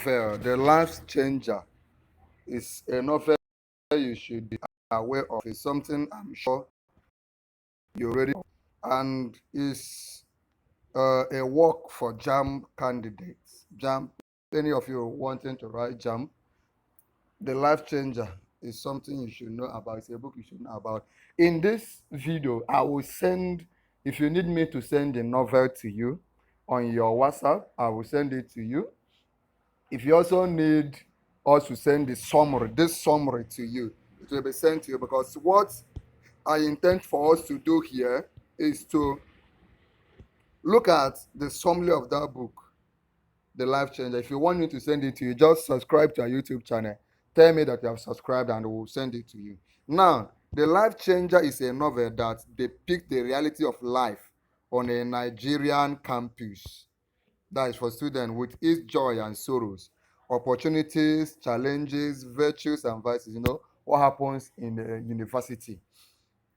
The Life Changer is a novel you should be aware of. It's something I'm sure you already know, and is a work for JAMB candidates. JAMB, any of you wanting to write JAMB, The Life Changer is something you should know about. It's a book you should know about. In this video, I will send, if you need me to send the novel to you on your WhatsApp, I will send it to you. If you also need us to send this summary to you, it will be sent to you, because what I intend for us to do here is to look at the summary of that book, The Life Changer. If you want me to send it to you, just subscribe to our YouTube channel. Tell me that you have subscribed and we'll send it to you. Now, The Life Changer is a novel that depicts the reality of life on a Nigerian campus. That is for students with its joy and sorrows, opportunities, challenges, virtues, and vices. You know, what happens in the university.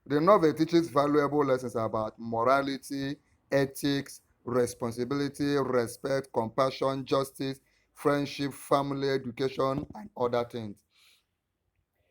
The novel teaches valuable lessons about morality, ethics, responsibility, respect, compassion, justice, friendship, family, education, and other things.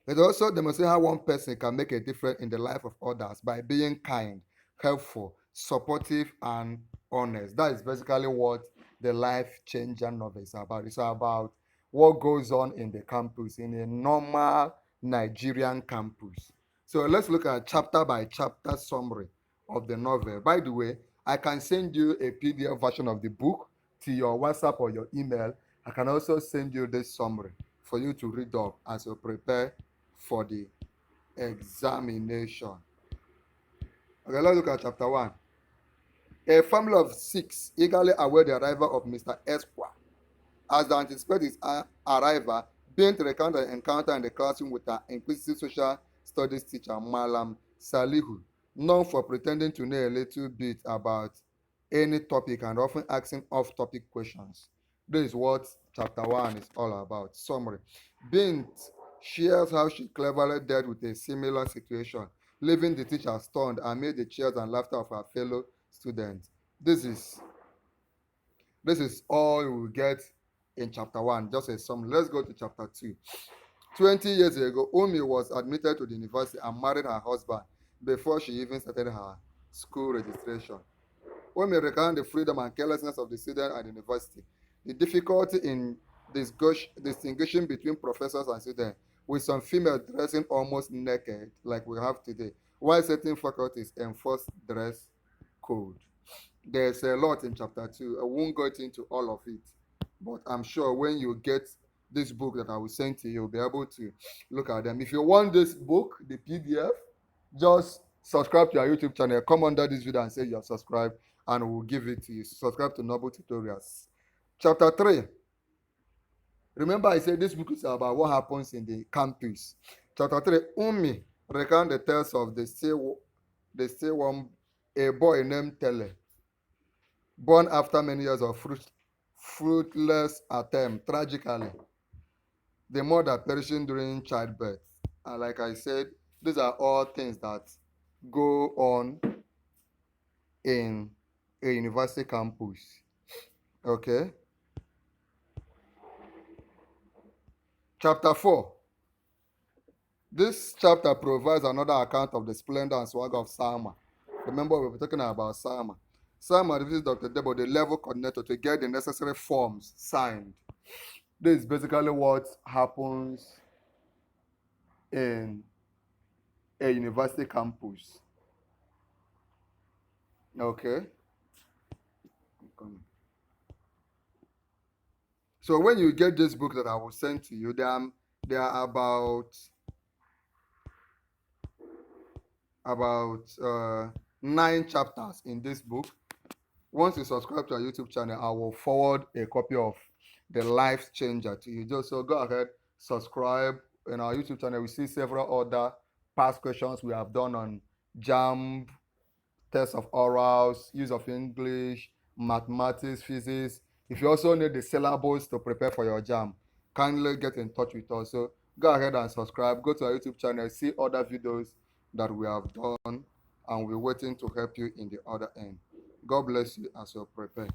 It also demonstrates how one person can make a difference in the life of others by being kind, helpful, supportive, and honest. That is basically what the Life Changer novel is about. It's about what goes on in the campus, in a normal Nigerian campus. So let's look at chapter by chapter summary of the novel. By the way, I can send you a PDF version of the book to your WhatsApp or your email. I can also send you this summary for you to read up as you prepare for the examination. Okay, let's look at chapter 1. A family of 6 eagerly await the arrival of Mr. Esquire. As they anticipate his arrival, Bint recounted an encounter in the classroom with her inquisitive social studies teacher, Malam Salihu, known for pretending to know a little bit about any topic and often asking off-topic questions. This is what chapter 1 is all about. Summary. Bint shares how she cleverly dealt with a similar situation, leaving the teacher stunned amid the cheers and laughter of her fellow students. This is all we will get in chapter 1, just a summary. Let's go to chapter 2. 20 years ago, Umi was admitted to the university and married her husband before she even started her school registration. Umi recounted the freedom and carelessness of the student at the university, the difficulty in distinguishing between professors and students, with some females dressing almost naked, like we have today, while certain faculties enforce dress code. There's a lot in chapter 2. I won't go into all of it, but I'm sure when you get this book that I will send to you, you'll be able to look at them. If you want this book, the PDF, just subscribe to our YouTube channel. Come under this video and say you have subscribed, and we'll give it to you. Subscribe to Noble Tutorials. Chapter 3. Remember, I said this book is about what happens in the campus. Chapter 3. Umi recount the tales of the still one, a boy named Tele, born after many years of fruitless attempt, tragically, the mother perishing during childbirth. And like I said, these are all things that go on in a university campus. Okay. Chapter 4. This chapter provides another account of the splendor and swagger of Sama. Remember, we were talking about Sama. Sama visits Dr. Debo, the level coordinator, to get the necessary forms signed. This is basically what happens in a university campus. Okay. So when you get this book that I will send to you, there are about 9 chapters in this book. Once you subscribe to our YouTube channel, I will forward a copy of The Life Changer to you. Just so go ahead, subscribe. In our YouTube channel, we see several other past questions we have done on JAMB, test of orals, use of English, mathematics, physics. If you also need the syllabus to prepare for your JAMB, kindly get in touch with us. So go ahead and subscribe. Go to our YouTube channel, see other videos that we have done, and we're waiting to help you in the other end. God bless you as you prepare.